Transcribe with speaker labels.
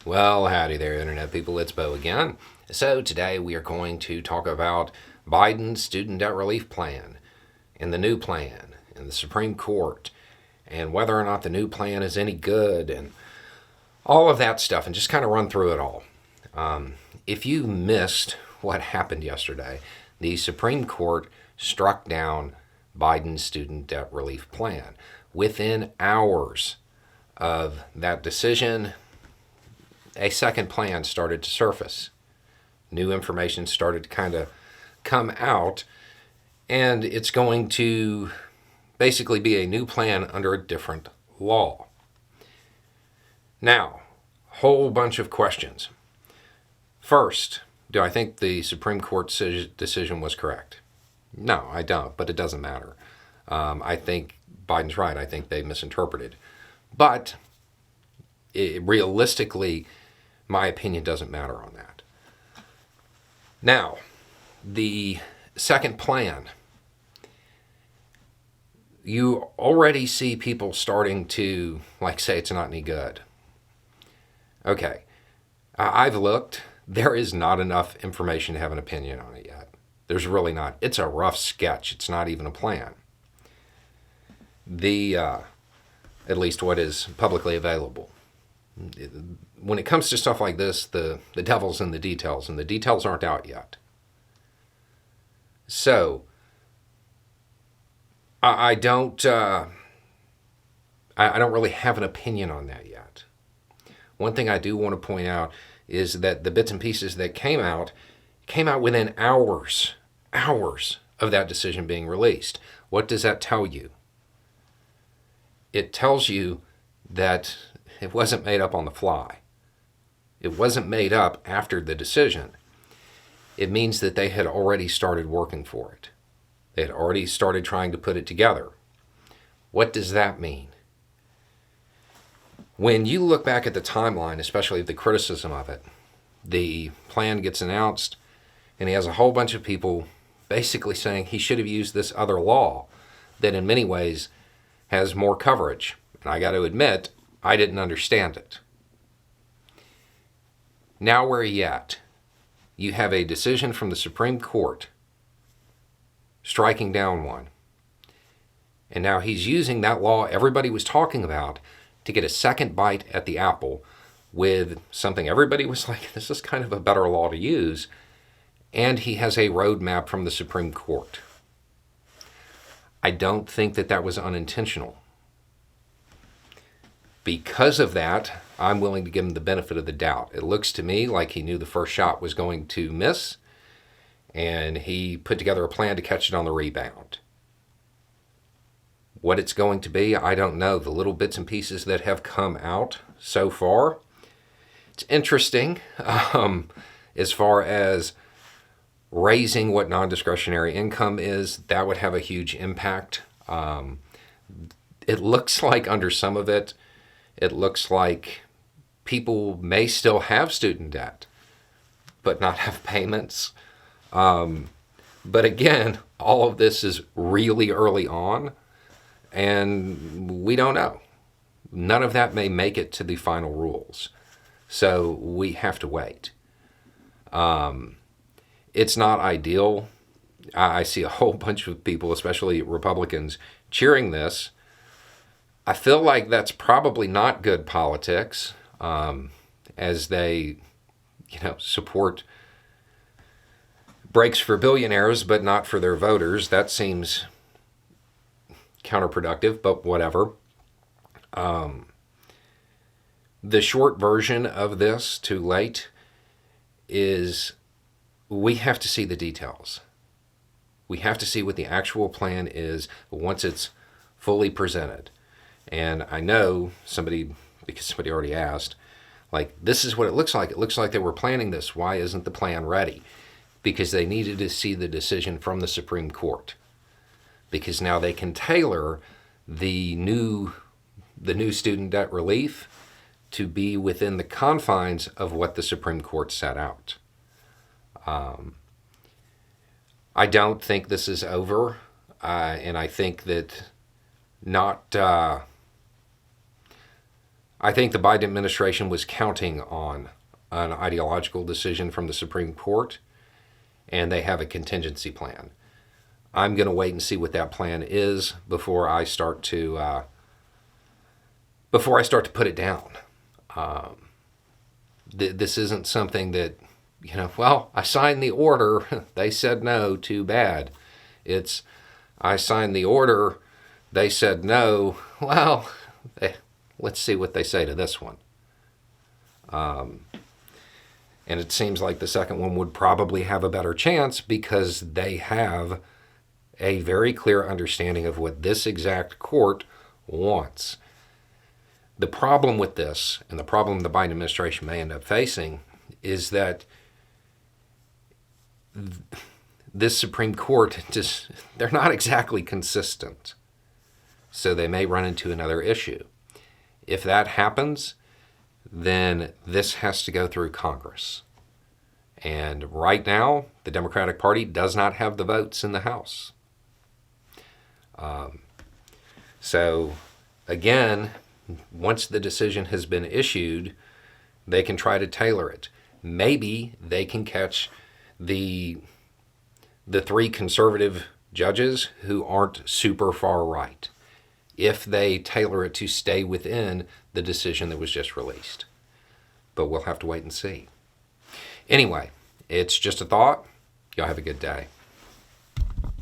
Speaker 1: Well, howdy there, Internet people. It's Bo again. So, today we are going to talk about Biden's student debt relief plan and the new plan and the Supreme Court and whether or not the new plan is any good and all of that stuff, and just kind of run through it all. If you missed what happened yesterday, the Supreme Court struck down Biden's student debt relief plan. Within hours of that decision, a second plan started to surface. New information started to kind of come out, and it's going to basically be a new plan under a different law. Now, whole bunch of questions. First, do I think the Supreme Court decision was correct? No, I don't, but it doesn't matter. I think Biden's right. I think they misinterpreted. But realistically, my opinion doesn't matter on that. Now, the second plan, you already see people starting to say it's not any good. Okay, I've looked. There is not enough information to have an opinion on it yet. There's really not. It's a rough sketch. It's not even a plan. At least what is publicly available. When it comes to stuff like this, the devil's in the details, and the details aren't out yet. So, I don't really have an opinion on that yet. One thing I do want to point out is that the bits and pieces that came out within hours of that decision being released. What does that tell you? It tells you that it wasn't made up on the fly. It wasn't made up after the decision. It means that they had already started working for it. They had already started trying to put it together. What does that mean? When you look back at the timeline, especially the criticism of it, the plan gets announced, and he has a whole bunch of people basically saying he should have used this other law that in many ways has more coverage. And I got to admit, I didn't understand it. Now where are you at? You have a decision from the Supreme Court striking down one. And now he's using that law everybody was talking about to get a second bite at the apple with something everybody was like, this is kind of a better law to use. And he has a roadmap from the Supreme Court. I don't think that was unintentional. Because of that, I'm willing to give him the benefit of the doubt. It looks to me like he knew the first shot was going to miss, and he put together a plan to catch it on the rebound. What it's going to be, I don't know. The little bits and pieces that have come out so far, it's interesting as far as raising what non-discretionary income is. That would have a huge impact. It looks like under some of it, it looks like people may still have student debt, but not have payments. But again, all of this is really early on, and we don't know. None of that may make it to the final rules. So we have to wait. It's not ideal. I see a whole bunch of people, especially Republicans, cheering this. I feel like that's probably not good politics, as they, support breaks for billionaires, but not for their voters. That seems counterproductive, but whatever. The short version of this, too late, is we have to see the details. We have to see what the actual plan is once it's fully presented. And I know because somebody already asked, this is what it looks like. It looks like they were planning this. Why isn't the plan ready? Because they needed to see the decision from the Supreme Court. Because now they can tailor the new student debt relief to be within the confines of what the Supreme Court set out. I don't think this is over, and I think that not. I think the Biden administration was counting on an ideological decision from the Supreme Court, and they have a contingency plan. I'm going to wait and see what that plan is before I start to put it down. This isn't something that, well, I signed the order, they said no, too bad. It's, I signed the order, they said no, well, let's see what they say to this one. And it seems like the second one would probably have a better chance because they have a very clear understanding of what this exact court wants. The problem with this, and the problem the Biden administration may end up facing, is that this Supreme Court they're not exactly consistent. So they may run into another issue. If that happens, then this has to go through Congress. And right now, the Democratic Party does not have the votes in the House. So again, once the decision has been issued, they can try to tailor it. Maybe they can catch the three conservative judges who aren't super far right if they tailor it to stay within the decision that was just released. But we'll have to wait and see. Anyway, it's just a thought. Y'all have a good day.